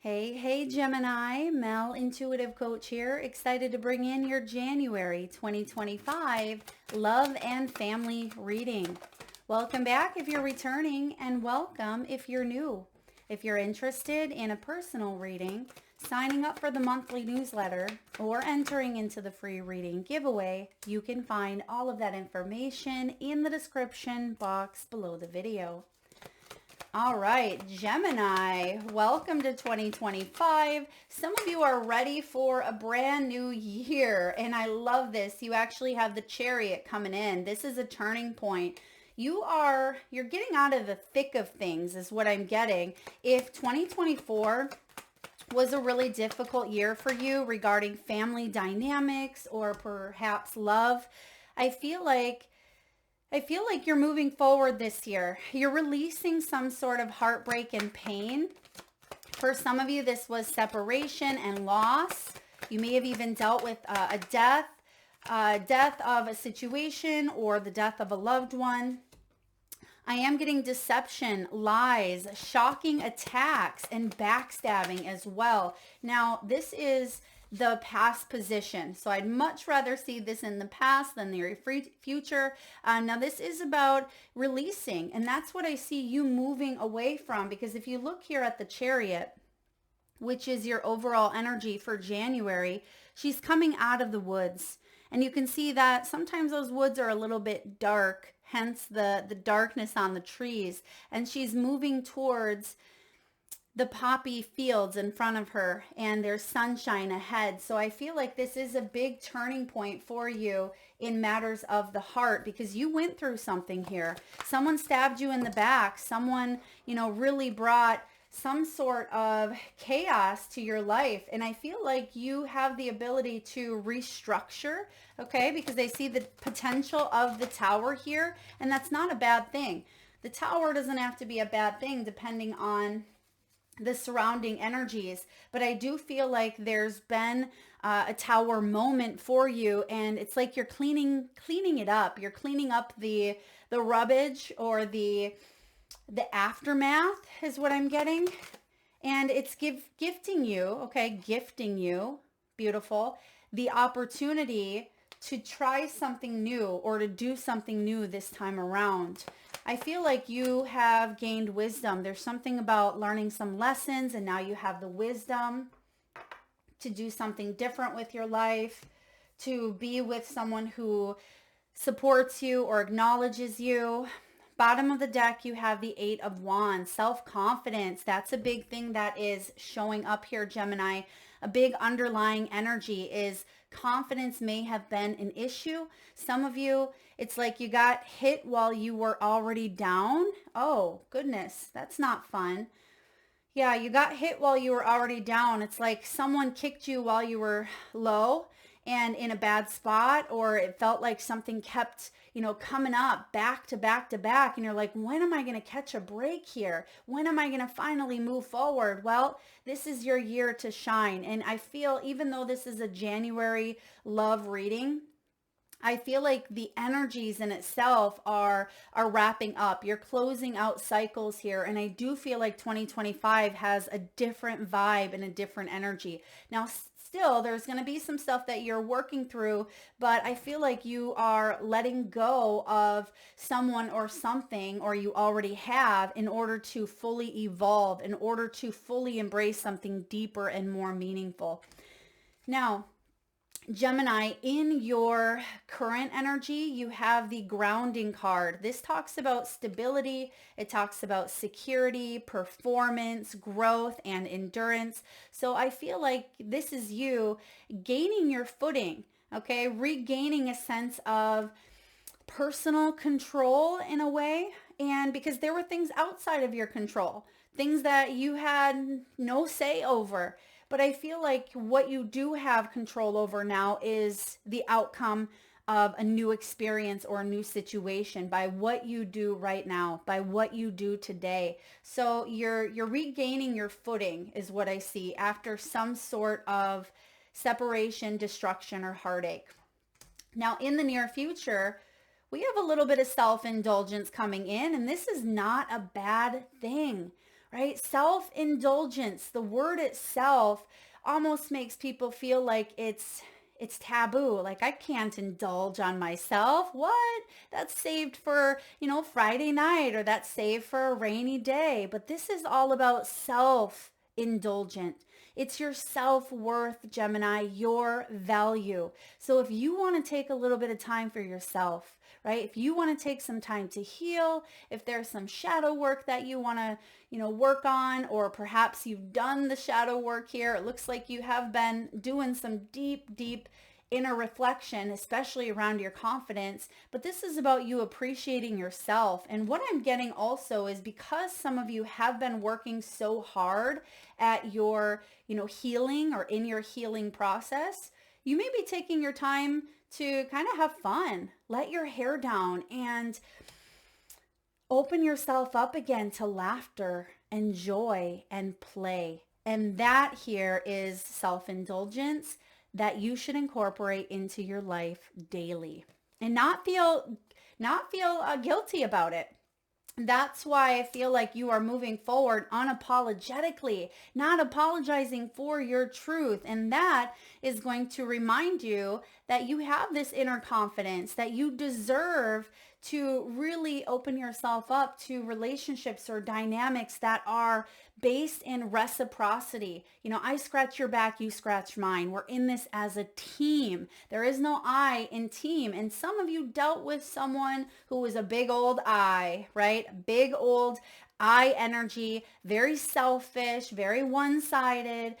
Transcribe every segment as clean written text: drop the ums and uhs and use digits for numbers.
Hey, Gemini, Mel, Intuitive Coach here. Excited to bring in your January 2025 love and family reading. Welcome back if you're returning, and welcome if you're new. If you're interested in a personal reading, signing up for the monthly newsletter, or entering into the free reading giveaway, you can find all of that information in the description box below the video. All right, Gemini, welcome to 2025. Some of you are ready for a brand new year, and I love this. You actually have the Chariot coming in. This is a turning point. You're getting out of the thick of things is what I'm getting. If 2024 was a really difficult year for you regarding family dynamics or perhaps love, I feel like you're moving forward this year. You're releasing some sort of heartbreak and pain. For some of you, this was separation and loss. You may have even dealt with a death of a situation or the death of a loved one. I am getting deception, lies, shocking attacks, and backstabbing as well. Now, this is the past position. So I'd much rather see this in the past than the future. Now this is about releasing, and that's what I see you moving away from, because if you look here at the Chariot, which is your overall energy for January, she's coming out of the woods. And you can see that sometimes those woods are a little bit dark, hence the darkness on the trees. And she's moving towards the poppy fields in front of her, and there's sunshine ahead. So I feel like this is a big turning point for you in matters of the heart, because you went through something here. Someone stabbed you in the back. Someone, really brought some sort of chaos to your life. And I feel like you have the ability to restructure, okay? Because I see the potential of the Tower here, and that's not a bad thing. The Tower doesn't have to be a bad thing depending on the surrounding energies, but I do feel like there's been a Tower moment for you, and it's like you're cleaning it up. You're cleaning up the rubbish or the aftermath is what I'm getting, and it's gifting you, beautiful, the opportunity to try something new or to do something new this time around. I feel like you have gained wisdom. There's something about learning some lessons, and now you have the wisdom to do something different with your life, to be with someone who supports you or acknowledges you. Bottom of the deck, you have the Eight of Wands, self-confidence. That's a big thing that is showing up here, Gemini. A big underlying energy is confidence may have been an issue. Some of you, it's like you got hit while you were already down. Oh, goodness, that's not fun. Yeah, you got hit while you were already down. It's like someone kicked you while you were low and in a bad spot, or it felt like something kept, coming up back to back to back. And you're like, when am I going to catch a break here? When am I going to finally move forward? Well, this is your year to shine. And I feel, even though this is a January love reading, I feel like the energies in itself are wrapping up. You're closing out cycles here, and I do feel like 2025 has a different vibe and a different energy. Now, still, there's going to be some stuff that you're working through, but I feel like you are letting go of someone or something, or you already have, in order to fully evolve, in order to fully embrace something deeper and more meaningful. Now, Gemini, in your current energy, you have the grounding card. This talks about stability. It talks about security, performance, growth, and endurance. So I feel like this is you gaining your footing, okay? Regaining a sense of personal control in a way. And because there were things outside of your control, things that you had no say over. But I feel like what you do have control over now is the outcome of a new experience or a new situation by what you do right now, by what you do today. So you're regaining your footing is what I see after some sort of separation, destruction, or heartache. Now, in the near future, we have a little bit of self-indulgence coming in, and this is not a bad thing. right? Self-indulgence, the word itself almost makes people feel like it's taboo. Like, I can't indulge on myself. What? That's saved for, Friday night, or that's saved for a rainy day. But this is all about self-indulgent. It's your self-worth, Gemini, your value. So if you want to take a little bit of time for yourself, right? If you want to take some time to heal, if there's some shadow work that you want to, work on, or perhaps you've done the shadow work here. It looks like you have been doing some deep, deep inner reflection, especially around your confidence. But this is about you appreciating yourself. And what I'm getting also is, because some of you have been working so hard at your, healing, or in your healing process, you may be taking your time to kind of have fun, let your hair down, and open yourself up again to laughter and joy and play. And that here is self-indulgence that you should incorporate into your life daily, and not feel guilty about it. That's why I feel like you are moving forward unapologetically, not apologizing for your truth. And that is going to remind you that you have this inner confidence, that you deserve to really open yourself up to relationships or dynamics that are based in reciprocity. I scratch your back, you scratch mine. We're in this as a team. There is no I in team. And some of you dealt with someone who was a big old I, right? Big old I energy, very selfish, very one-sided,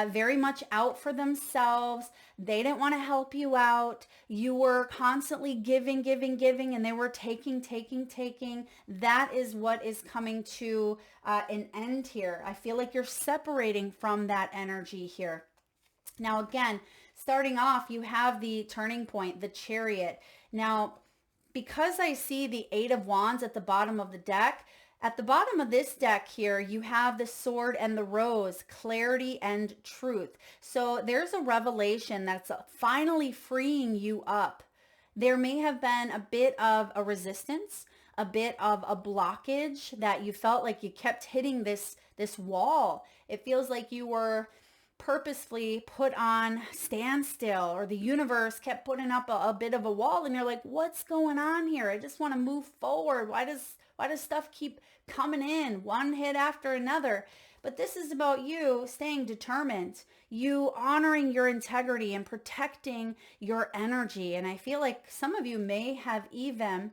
very much out for themselves. They didn't want to help you out. You were constantly giving, giving, giving, and they were taking, taking, taking. That is what is coming to an end here. I feel like you're separating from that energy here. Now, again, starting off, you have the turning point, the Chariot. Now, because I see the Eight of Wands at the bottom of the deck, at the bottom of this deck here, you have the Sword and the Rose, clarity and truth. So there's a revelation that's finally freeing you up. There may have been a bit of a resistance, a bit of a blockage, that you felt like you kept hitting this wall. It feels like you were purposefully put on standstill, or the universe kept putting up a bit of a wall, and you're like, what's going on here? I just want to move forward. Why does stuff keep coming in, one hit after another? But this is about you staying determined, you honoring your integrity and protecting your energy. And I feel like some of you may have even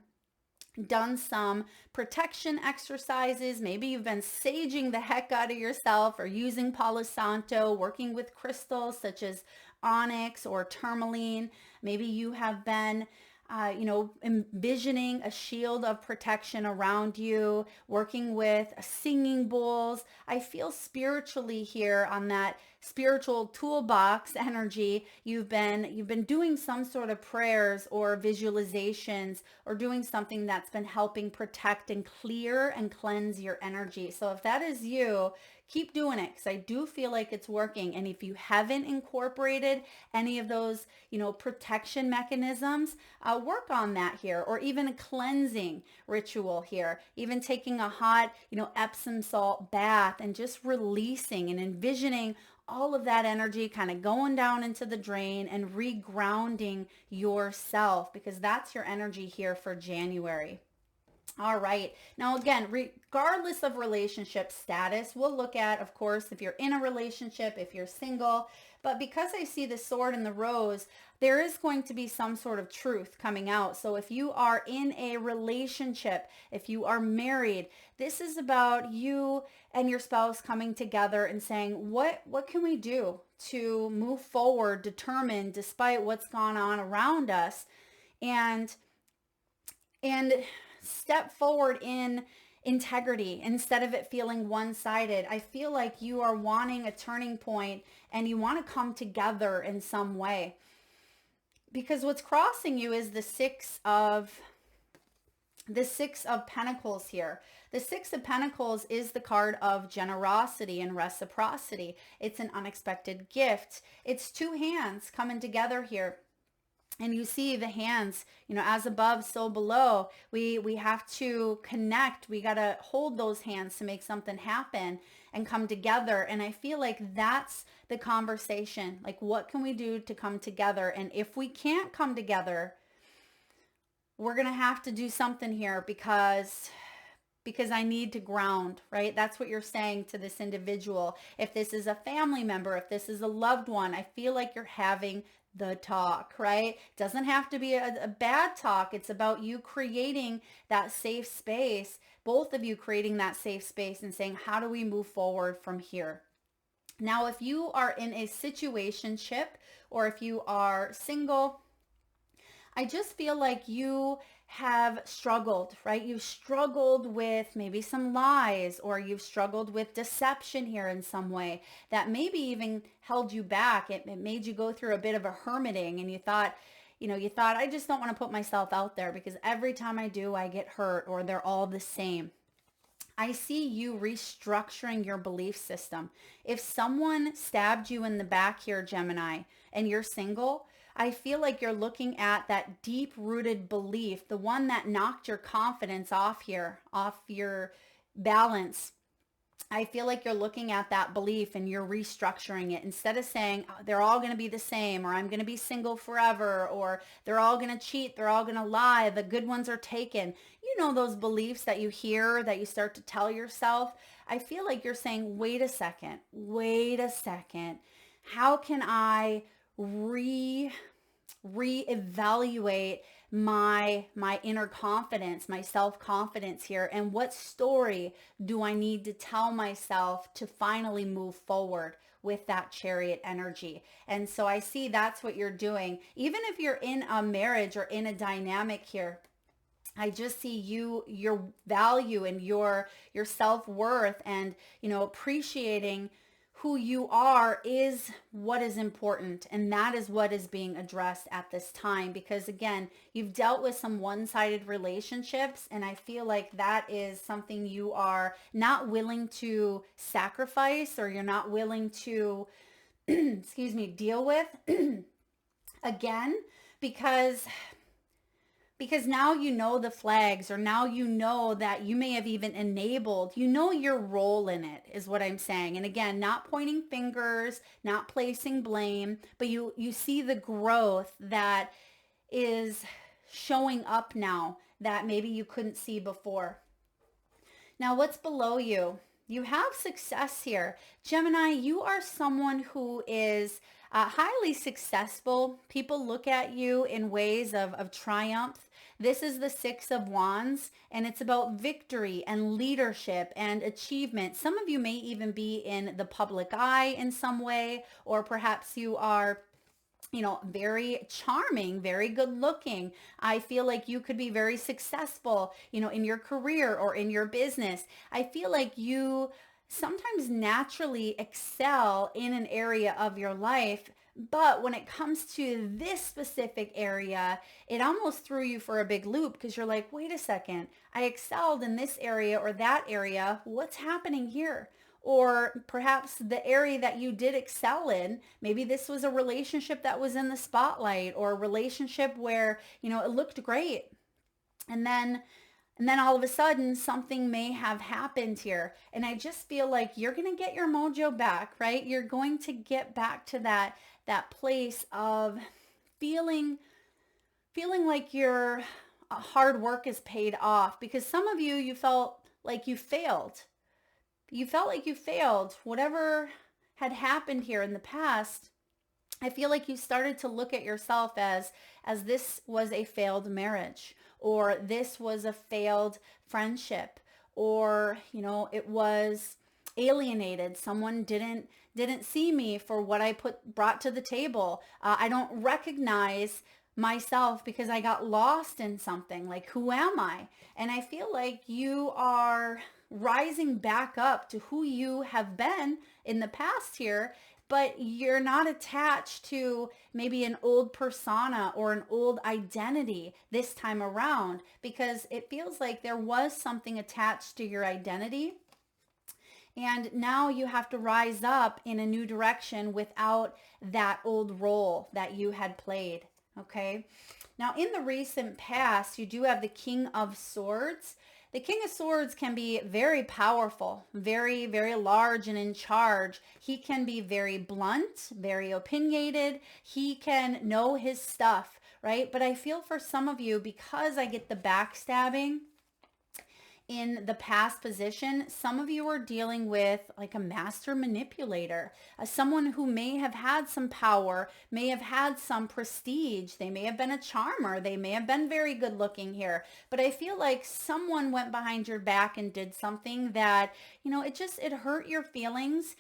done some protection exercises. Maybe you've been saging the heck out of yourself, or using Palo Santo, working with crystals such as onyx or tourmaline. Maybe you have been envisioning a shield of protection around you, working with singing bowls. I feel spiritually here on that spiritual toolbox energy. You've been doing some sort of prayers or visualizations, or doing something that's been helping protect and clear and cleanse your energy. So if that is you, keep doing it, because I do feel like it's working. And if you haven't incorporated any of those, protection mechanisms, work on that here, or even a cleansing ritual here, even taking a hot, Epsom salt bath, and just releasing and envisioning all of that energy kind of going down into the drain and regrounding yourself, because that's your energy here for January. All right. Now, again, regardless of relationship status, we'll look at, of course, if you're in a relationship, if you're single. But because I see the Sword and the Rose, there is going to be some sort of truth coming out. So if you are in a relationship, if you are married, this is about you and your spouse coming together and saying, what can we do to move forward, determined despite what's gone on around us, and step forward in integrity instead of it feeling one-sided. I feel like you are wanting a turning point, and you want to come together in some way, because what's crossing you is the Six of Pentacles here. The Six of Pentacles is the card of generosity and reciprocity. It's an unexpected gift. It's two hands coming together here. And you see the hands, as above, so below. We have to connect. We got to hold those hands to make something happen and come together. And I feel like that's the conversation. Like, what can we do to come together? And if we can't come together, we're going to have to do something here because I need to ground, right? That's what you're saying to this individual. If this is a family member, if this is a loved one, I feel like you're having the talk, right? Doesn't have to be a bad talk. It's about you creating that safe space, both of you creating that safe space and saying, how do we move forward from here? Now, if you are in a situationship or if you are single, I just feel like you have struggled, right? You've struggled with maybe some lies, or you've struggled with deception here in some way that maybe even held you back. It made you go through a bit of a hermiting, and you thought, I just don't want to put myself out there because every time I do, I get hurt, or they're all the same. I see you restructuring your belief system. If someone stabbed you in the back here, Gemini, and you're single, I feel like you're looking at that deep-rooted belief, the one that knocked your confidence off here, off your balance. I feel like you're looking at that belief and you're restructuring it. Instead of saying, oh, they're all going to be the same, or I'm going to be single forever, or they're all going to cheat, they're all going to lie, the good ones are taken. You know, those beliefs that you hear, that you start to tell yourself. I feel like you're saying, wait a second. How can I reevaluate my inner confidence, my self-confidence here, and what story do I need to tell myself to finally move forward with that Chariot energy? And so I see that's what you're doing. Even if you're in a marriage or in a dynamic here, I just see your value and your self-worth, and appreciating who you are is what is important, and that is what is being addressed at this time. Because again, you've dealt with some one-sided relationships, and I feel like that is something you are not willing to sacrifice, or you're not willing to excuse me, deal with again, because now you know the flags, or now you know that you may have even enabled, your role in it, is what I'm saying. And again, not pointing fingers, not placing blame, but you see the growth that is showing up now that maybe you couldn't see before. Now, what's below you? You have success here. Gemini, you are someone who is highly successful. People look at you in ways of triumph. This is the Six of Wands, and it's about victory and leadership and achievement. Some of you may even be in the public eye in some way, or perhaps you are very charming, very good looking. I feel like you could be very successful, in your career or in your business. I feel like you sometimes naturally excel in an area of your life, but when it comes to this specific area, it almost threw you for a big loop, because you're like, wait a second, I excelled in this area or that area. What's happening here? Or perhaps the area that you did excel in, maybe this was a relationship that was in the spotlight, or a relationship where, it looked great. And then all of a sudden something may have happened here. And I just feel like you're going to get your mojo back, right? You're going to get back to that place of feeling like your hard work is paid off. Because some of you felt like you failed. You felt like you failed. Whatever had happened here in the past, I feel like you started to look at yourself as this was a failed marriage, or this was a failed friendship, or, it was alienated. Someone didn't see me for what I brought to the table. I don't recognize myself because I got lost in something. Like, who am I? And I feel like you are rising back up to who you have been in the past here, but you're not attached to maybe an old persona or an old identity this time around, because it feels like there was something attached to your identity. And now you have to rise up in a new direction without that old role that you had played. Okay. Now, in the recent past, you do have the King of Swords. The King of Swords can be very powerful, very, very large and in charge. He can be very blunt, very opinionated. He can know his stuff, right? But I feel for some of you, because I get the backstabbing in the past position, some of you are dealing with like a master manipulator, someone who may have had some power, may have had some prestige. They may have been a charmer. They may have been very good looking here. But I feel like someone went behind your back and did something that, it hurt your feelings.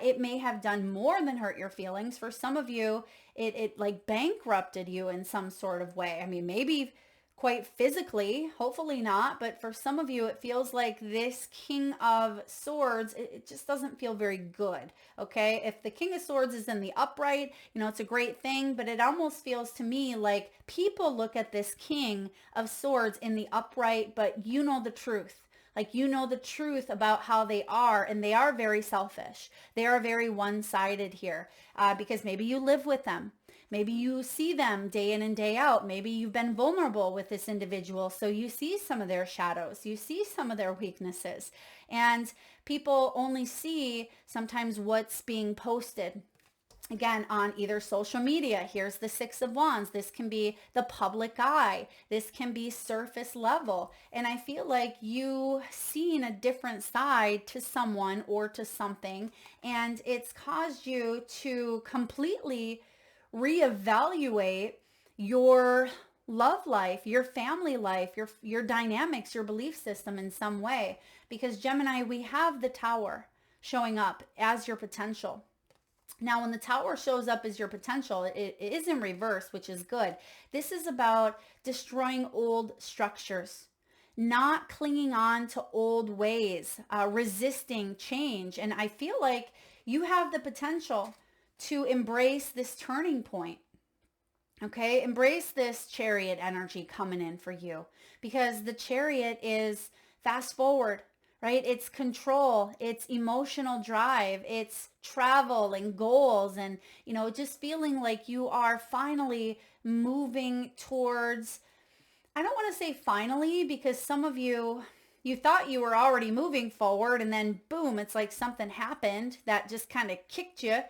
It may have done more than hurt your feelings. For some of you, it like bankrupted you in some sort of way. I mean, maybe quite physically, hopefully not, but for some of you, it feels like this King of Swords, it just doesn't feel very good, okay? If the King of Swords is in the upright, it's a great thing, but it almost feels to me like people look at this King of Swords in the upright, but you know the truth. Like, you know the truth about how they are, and they are very selfish. They are very one-sided here because maybe you live with them. Maybe you see them day in and day out. Maybe you've been vulnerable with this individual, so you see some of their shadows. You see some of their weaknesses. And people only see sometimes what's being posted. Again, on either social media. Here's the Six of Wands. This can be the public eye. This can be surface level. And I feel like you seen a different side to someone or to something, and it's caused you to completely reevaluate your love life, your family life, your dynamics, your belief system in some way. Because Gemini, we have the Tower showing up as your potential. Now, when the Tower shows up as your potential, it is in reverse, which is good. This is about destroying old structures, not clinging on to old ways, resisting change. And I feel like you have the potential to embrace this turning point. Okay, embrace this Chariot energy coming in for you, because the Chariot is fast forward, right? It's control, it's emotional drive, it's travel and goals, and, just feeling like you are finally moving towards, I don't want to say finally, because some of you thought you were already moving forward, and then boom, it's like something happened that just kind of kicked you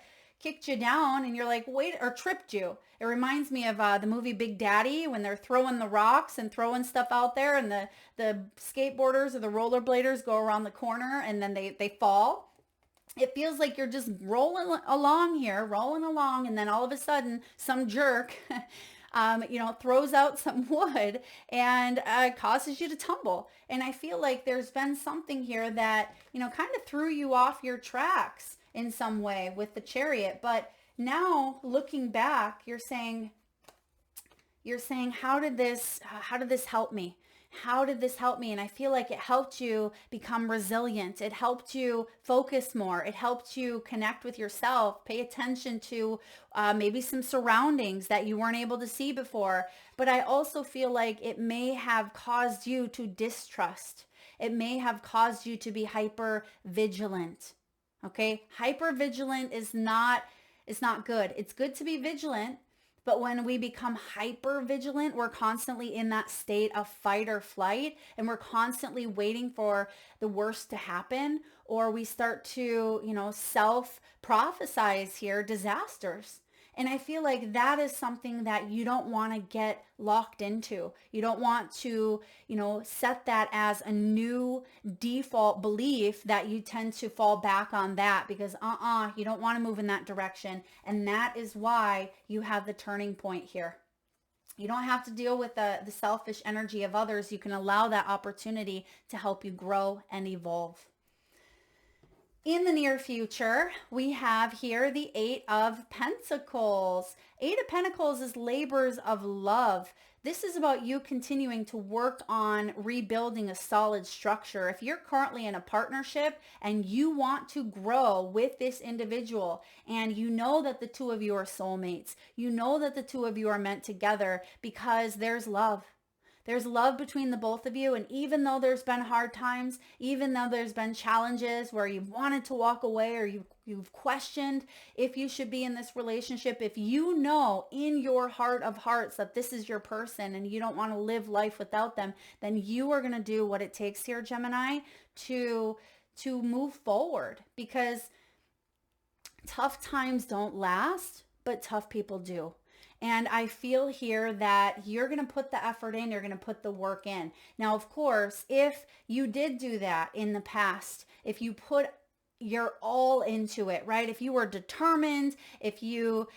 down, and you're like, wait, or tripped you. It reminds me of the movie Big Daddy, when they're throwing the rocks and throwing stuff out there, and the skateboarders or the rollerbladers go around the corner, and then they fall. It feels like you're just rolling along, and then all of a sudden some jerk throws out some wood and causes you to tumble. And I feel like there's been something here that, kind of threw you off your tracks in some way with the Chariot. But now looking back, you're saying, how did this help me? How did this help me? And I feel like it helped you become resilient. It helped you focus more. It helped you connect with yourself, pay attention to maybe some surroundings that you weren't able to see before. But I also feel like it may have caused you to distrust. It may have caused you to be hyper vigilant. Okay, hypervigilant is not good. It's good to be vigilant, but when we become hyper vigilant, we're constantly in that state of fight or flight, and we're constantly waiting for the worst to happen, or we start to, self-prophesize here disasters. And I feel like that is something that you don't want to get locked into. You don't want to, set that as a new default belief that you tend to fall back on that, because you don't want to move in that direction. And that is why you have the turning point here. You don't have to deal with the selfish energy of others. You can allow that opportunity to help you grow and evolve. In the near future, we have here the Eight of Pentacles. Eight of Pentacles is labors of love. This is about you continuing to work on rebuilding a solid structure. If you're currently in a partnership and you want to grow with this individual, and you know that the two of you are soulmates, you know that the two of you are meant together because there's love. There's love between the both of you. And even though there's been hard times, even though there's been challenges where you've wanted to walk away or you've questioned if you should be in this relationship, if you know in your heart of hearts that this is your person and you don't want to live life without them, then you are going to do what it takes here, Gemini, to move forward, because tough times don't last, but tough people do. And I feel here that you're going to put the effort in, you're going to put the work in. Now, of course, if you did do that in the past, if you put your all into it, right? If you were determined, if you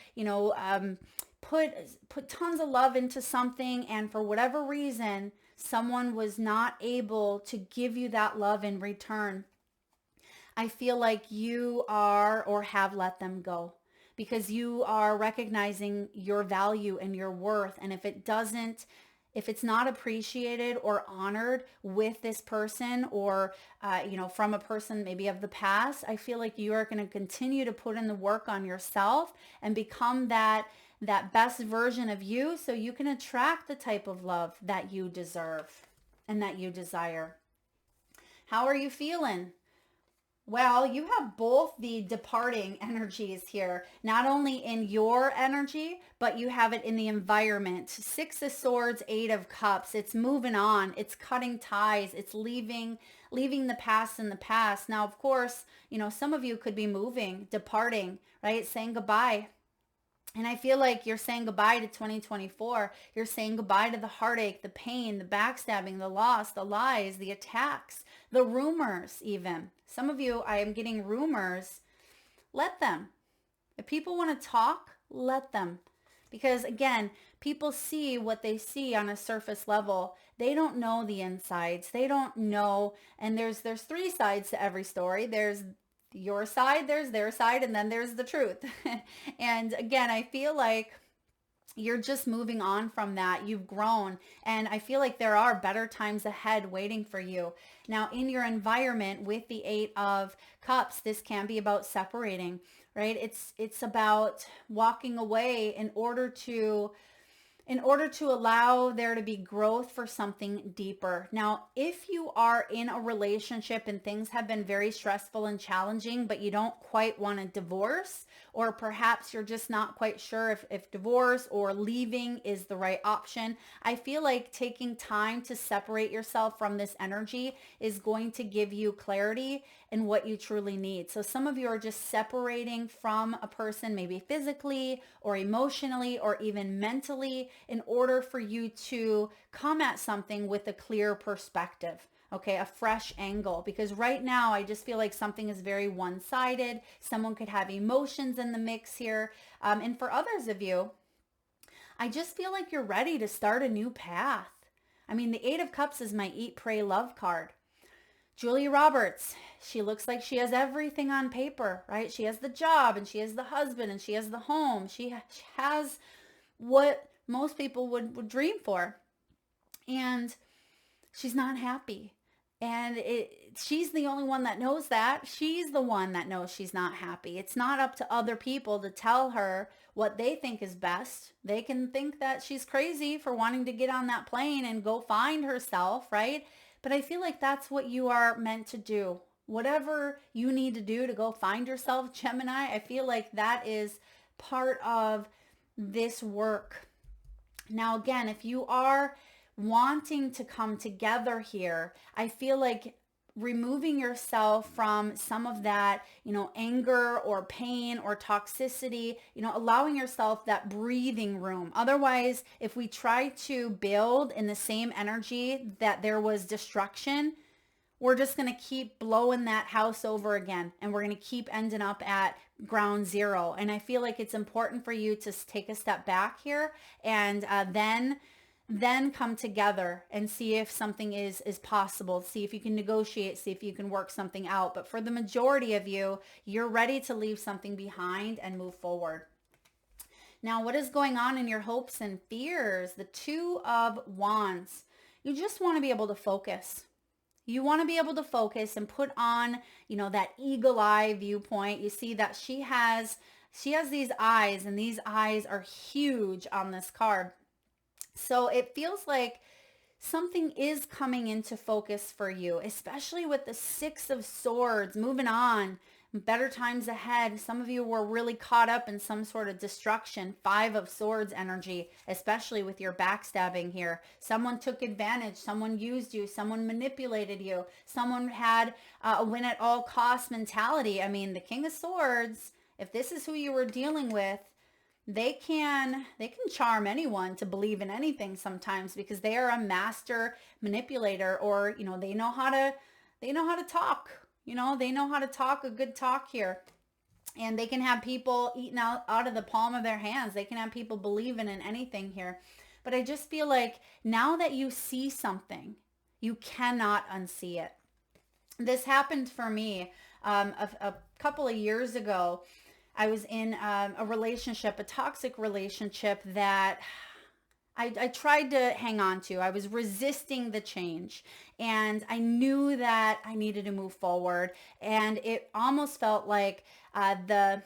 put tons of love into something, and for whatever reason, someone was not able to give you that love in return, I feel like you are or have let them go, because you are recognizing your value and your worth. And if it's not appreciated or honored with this person, or, from a person maybe of the past, I feel like you are going to continue to put in the work on yourself and become that best version of you, so you can attract the type of love that you deserve and that you desire. How are you feeling? Well, you have both the departing energies here, not only in your energy, but you have it in the environment. 6 of Swords, 8 of Cups. It's moving on. It's cutting ties. It's leaving the past in the past. Now, of course, some of you could be moving, departing, right? Saying goodbye. And I feel like you're saying goodbye to 2024. You're saying goodbye to the heartache, the pain, the backstabbing, the loss, the lies, the attacks, the rumors even. Some of you, I am getting rumors. Let them. If people want to talk, let them. Because again, people see what they see on a surface level. They don't know the insides. They don't know. And there's 3 sides to every story. There's your side, there's their side, and then there's the truth. And again, I feel like you're just moving on from that. You've grown, and I feel like there are better times ahead waiting for you. Now, in your environment with the 8 of Cups, this can be about separating, right? It's about walking away in order to allow there to be growth for something deeper. Now, if you are in a relationship and things have been very stressful and challenging, but you don't quite want to divorce, or perhaps you're just not quite sure if divorce or leaving is the right option, I feel like taking time to separate yourself from this energy is going to give you clarity in what you truly need. So some of you are just separating from a person, maybe physically or emotionally or even mentally, in order for you to come at something with a clear perspective. Okay, a fresh angle, because right now I just feel like something is very one-sided. Someone could have emotions in the mix here. And for others of you, I just feel like you're ready to start a new path. I mean, the 8 of Cups is my Eat, Pray, Love card. Julia Roberts, she looks like she has everything on paper, right? She has the job, and she has the husband, and she has the home. She has what most people would dream for. And she's not happy. And she's the only one that knows that. She's the one that knows she's not happy. It's not up to other people to tell her what they think is best. They can think that she's crazy for wanting to get on that plane and go find herself, right? But I feel like that's what you are meant to do. Whatever you need to do to go find yourself, Gemini, I feel like that is part of this work. Now, again, if you are wanting to come together here, I feel like removing yourself from some of that, anger or pain or toxicity, allowing yourself that breathing room. Otherwise, if we try to build in the same energy that there was destruction, we're just going to keep blowing that house over again, and we're going to keep ending up at ground zero. And I feel like it's important for you to take a step back here, and then come together and see if something is possible, see if you can negotiate, see if you can work something out. But for the majority of you, you're ready to leave something behind and move forward. Now, what is going on in your hopes and fears? The 2 of Wands. You just want to be able to focus. You want to be able to focus and put on, that eagle eye viewpoint. You see that she has these eyes, and these eyes are huge on this card. So it feels like something is coming into focus for you, especially with the Six of Swords, moving on, better times ahead. Some of you were really caught up in some sort of destruction. Five of Swords energy, especially with your backstabbing here. Someone took advantage. Someone used you. Someone manipulated you. Someone had a win at all cost mentality. I mean, the King of Swords, if this is who you were dealing with, they can charm anyone to believe in anything sometimes, because they are a master manipulator, or they know how to talk. They know how to talk a good talk here, and they can have people eaten out of the palm of their hands. They can have people believing in anything here. But I just feel like now that you see something, you cannot unsee it. This happened for me a couple of years ago. I was in a relationship, a toxic relationship that I tried to hang on to. I was resisting the change, and I knew that I needed to move forward. And it almost felt like the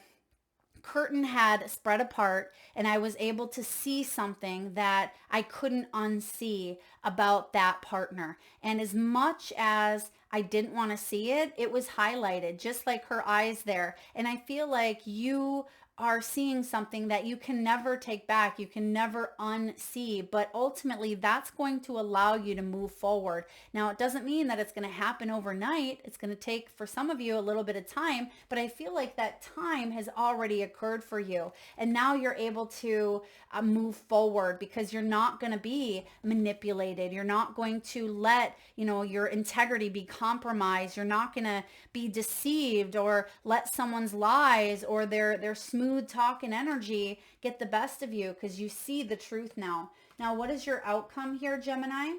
curtain had spread apart, and I was able to see something that I couldn't unsee about that partner. And as much as I didn't want to see it, it was highlighted, just like her eyes there. And I feel like you are seeing something that you can never take back. You can never unsee, but ultimately that's going to allow you to move forward. Now, it doesn't mean that it's going to happen overnight. It's going to take, for some of you, a little bit of time, but I feel like that time has already occurred for you. And now you're able to move forward, because you're not going to be manipulated. You're not going to let, your integrity be compromised. You're not going to be deceived or let someone's lies or their smooth talk and energy get the best of you, because you see the truth now. Now, what is your outcome here, Gemini?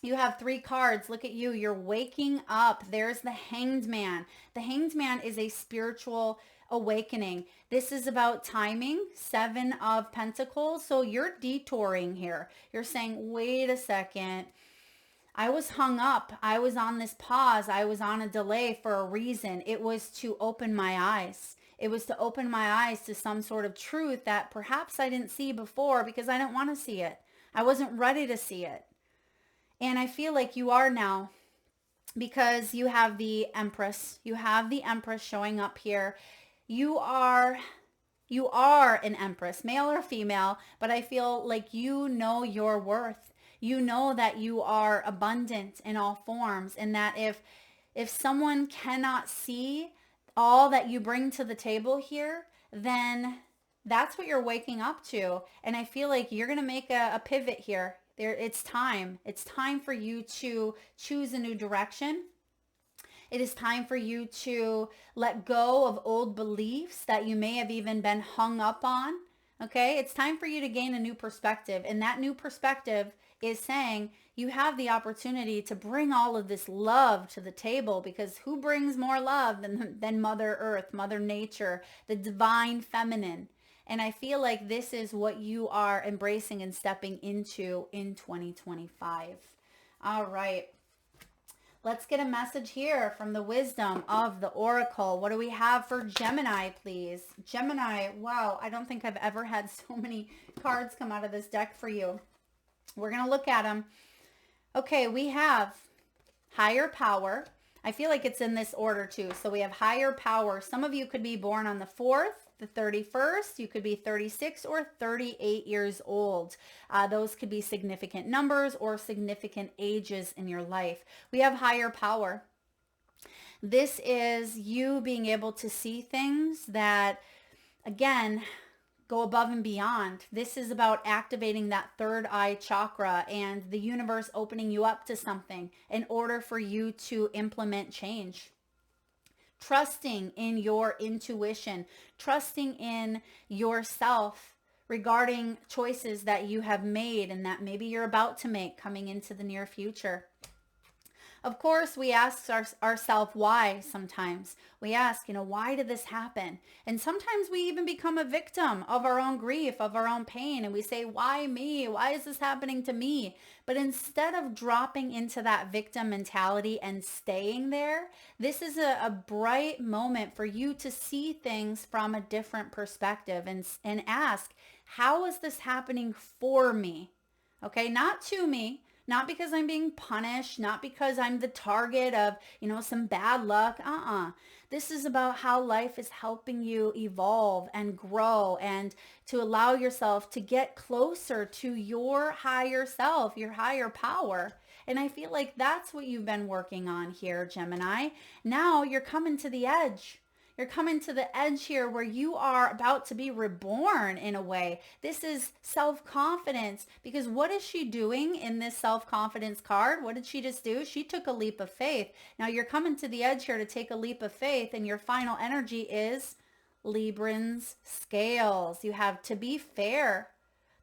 You have 3 cards. Look at you. You're waking up. There's the Hanged Man. The Hanged Man is a spiritual awakening. This is about timing. 7 of Pentacles. So you're detouring here. You're saying, wait a second. I was hung up. I was on this pause. I was on a delay for a reason. It was to open my eyes. It was to open my eyes to some sort of truth that perhaps I didn't see before, because I didn't want to see it. I wasn't ready to see it. And I feel like you are now, because you have the Empress. You have the Empress showing up here. You are an Empress, male or female, but I feel like you know your worth. You know that you are abundant in all forms, and that if someone cannot see all that you bring to the table here, then that's what you're waking up to. And I feel like you're going to make a pivot here. It's time. It's time for you to choose a new direction. It is time for you to let go of old beliefs that you may have even been hung up on. Okay? It's time for you to gain a new perspective. And that new perspective is saying you have the opportunity to bring all of this love to the table, because who brings more love than Mother Earth, Mother Nature, the divine feminine? And I feel like this is what you are embracing and stepping into in 2025. All right. Let's get a message here from the wisdom of the Oracle. What do we have for Gemini, please? Gemini, wow, I don't think I've ever had so many cards come out of this deck for you. We're going to look at them. Okay, we have higher power. I feel like it's in this order too. So we have higher power. Some of you could be born on the 4th, the 31st. You could be 36 or 38 years old. Those could be significant numbers or significant ages in your life. We have higher power. This is you being able to see things that, again, go above and beyond. This is about activating that third eye chakra and the universe opening you up to something in order for you to implement change. Trusting in your intuition, trusting in yourself regarding choices that you have made and that maybe you're about to make coming into the near future. Of course, we ask ourselves why sometimes. We ask, why did this happen? And sometimes we even become a victim of our own grief, of our own pain. And we say, why me? Why is this happening to me? But instead of dropping into that victim mentality and staying there, this is a bright moment for you to see things from a different perspective and ask, how is this happening for me? Okay, not to me. Not because I'm being punished, not because I'm the target of, some bad luck. This is about how life is helping you evolve and grow and to allow yourself to get closer to your higher self, your higher power. And I feel like that's what you've been working on here, Gemini. Now you're coming to the edge. You're coming to the edge here where you are about to be reborn in a way. This is self-confidence, because what is she doing in this self-confidence card? What did she just do? She took a leap of faith. Now you're coming to the edge here to take a leap of faith, and your final energy is Librans scales. You have to be fair.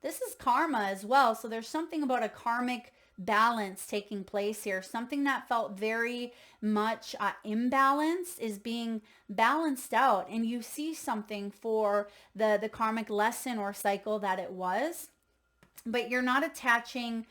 This is karma as well. So there's something about a karmic balance taking place here. Something that felt very much imbalanced is being balanced out, and you see something for the karmic lesson or cycle that it was, but you're not attaching,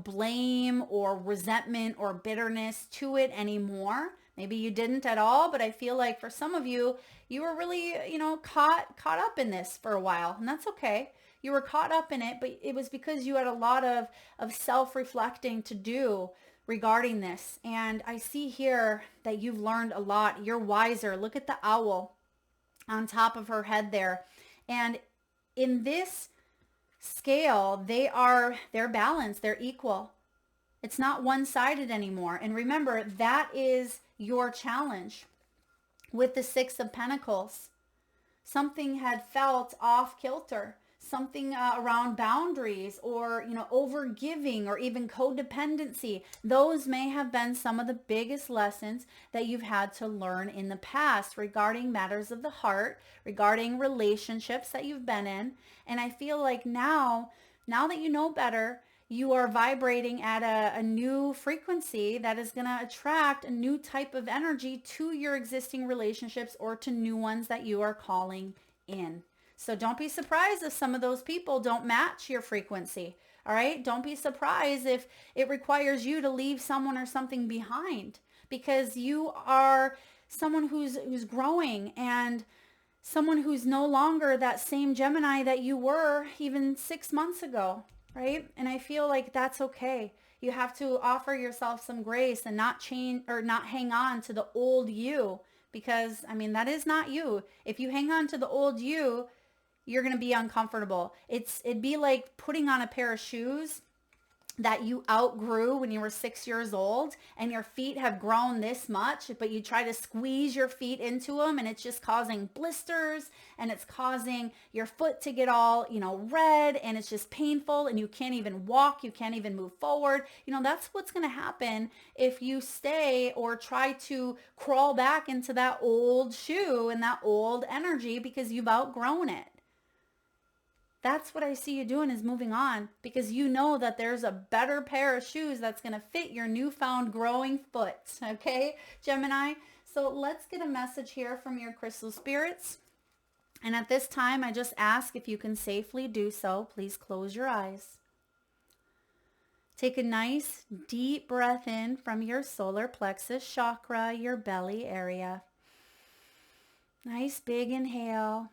blame or resentment or bitterness to it anymore. Maybe you didn't at all, but I feel like for some of you, you were really, caught up in this for a while, and that's okay. You were caught up in it, but it was because you had a lot of self-reflecting to do regarding this. And I see here that you've learned a lot. You're wiser. Look at the owl on top of her head there. And in this scale, they're balanced. They're equal. It's not one-sided anymore. And remember, that is your challenge with the Six of Pentacles. Something had felt off kilter. Something around boundaries or, over giving or even codependency. Those may have been some of the biggest lessons that you've had to learn in the past regarding matters of the heart, regarding relationships that you've been in. And I feel like now that you know better, you are vibrating at a new frequency that is going to attract a new type of energy to your existing relationships or to new ones that you are calling in. So don't be surprised if some of those people don't match your frequency. All right. Don't be surprised if it requires you to leave someone or something behind, because you are someone who's growing and someone who's no longer that same Gemini that you were even 6 months ago. Right. And I feel like that's okay. You have to offer yourself some grace and not change or not hang on to the old you, because that is not you. If you hang on to the old you, you're going to be uncomfortable. It'd be like putting on a pair of shoes that you outgrew when you were 6 years old, and your feet have grown this much, but you try to squeeze your feet into them, and it's just causing blisters, and it's causing your foot to get all, red, and it's just painful, and you can't even walk, you can't even move forward. That's what's going to happen if you stay or try to crawl back into that old shoe and that old energy, because you've outgrown it. That's what I see you doing, is moving on, because you know that there's a better pair of shoes that's going to fit your newfound growing foot. Okay, Gemini? So let's get a message here from your crystal spirits. And at this time, I just ask if you can safely do so. Please close your eyes. Take a nice deep breath in from your solar plexus chakra, your belly area. Nice big inhale.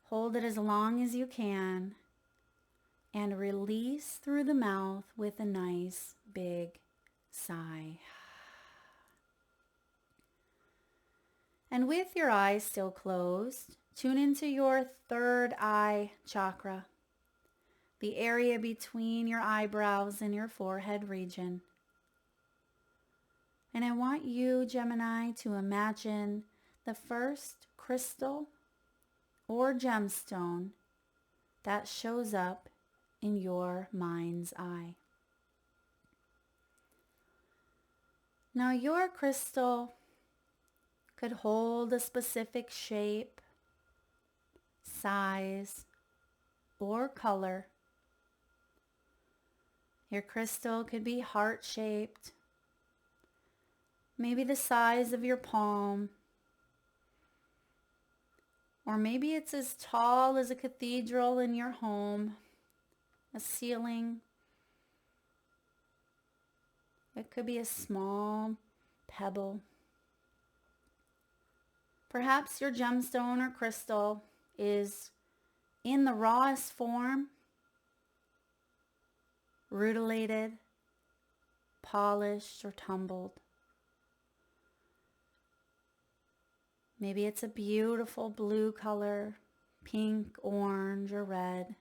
Hold it as long as you can, and release through the mouth with a nice big sigh. And with your eyes still closed, tune into your third eye chakra, the area between your eyebrows and your forehead region. And I want you, Gemini, to imagine the first crystal or gemstone that shows up in your mind's eye. Now your crystal could hold a specific shape, size, or color. Your crystal could be heart-shaped, maybe the size of your palm, or maybe it's as tall as a cathedral in your home, a ceiling. It could be a small pebble. Perhaps your gemstone or crystal is in the rawest form, rutilated, polished, or tumbled. Maybe it's a beautiful blue color, pink, orange, or red.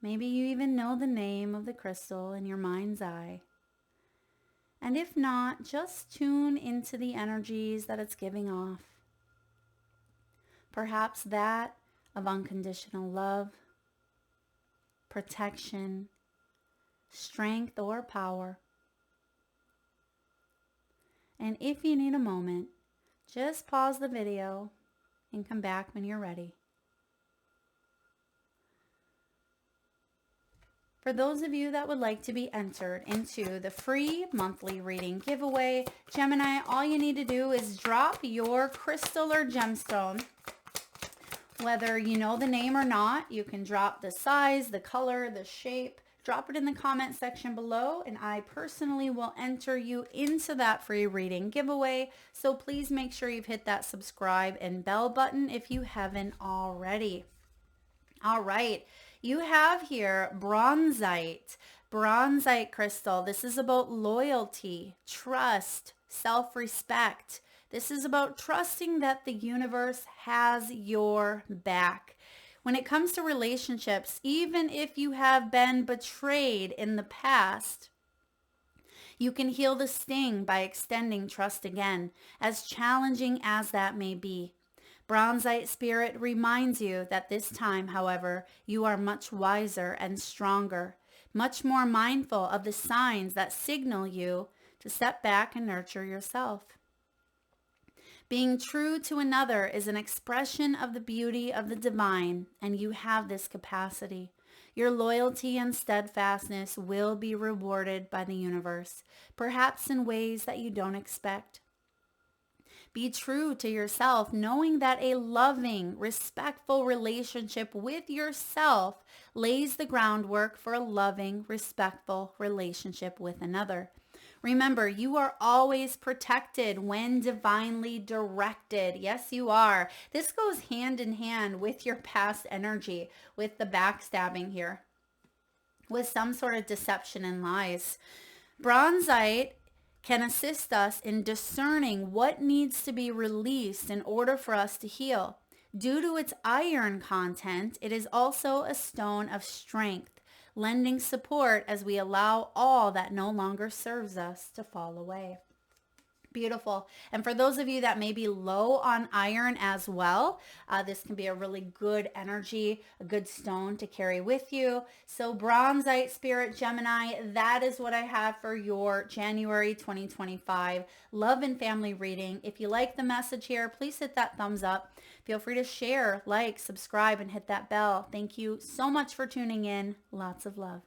Maybe you even know the name of the crystal in your mind's eye. And if not, just tune into the energies that it's giving off. Perhaps that of unconditional love, protection, strength, or power. And if you need a moment, just pause the video and come back when you're ready. For those of you that would like to be entered into the free monthly reading giveaway, Gemini, all you need to do is drop your crystal or gemstone. Whether you know the name or not, you can drop the size, the color, the shape. Drop it in the comment section below, and I personally will enter you into that free reading giveaway. So please make sure you've hit that subscribe and bell button if you haven't already. All right. You have here bronzite crystal. This is about loyalty, trust, self-respect. This is about trusting that the universe has your back. When it comes to relationships, even if you have been betrayed in the past, you can heal the sting by extending trust again, as challenging as that may be. Bronzite spirit reminds you that this time, however, you are much wiser and stronger, much more mindful of the signs that signal you to step back and nurture yourself. Being true to another is an expression of the beauty of the divine, and you have this capacity. Your loyalty and steadfastness will be rewarded by the universe, perhaps in ways that you don't expect. Be true to yourself, knowing that a loving, respectful relationship with yourself lays the groundwork for a loving, respectful relationship with another. Remember, you are always protected when divinely directed. Yes, you are. This goes hand in hand with your past energy, with the backstabbing here, with some sort of deception and lies. Bronzite can assist us in discerning what needs to be released in order for us to heal. Due to its iron content, it is also a stone of strength, lending support as we allow all that no longer serves us to fall away. Beautiful. And for those of you that may be low on iron as well, this can be a really good energy, a good stone to carry with you. So bronzite spirit Gemini, that is what I have for your January 2025 love and family reading. If you like the message here, please hit that thumbs up. Feel free to share, like, subscribe, and hit that bell. Thank you so much for tuning in. Lots of love.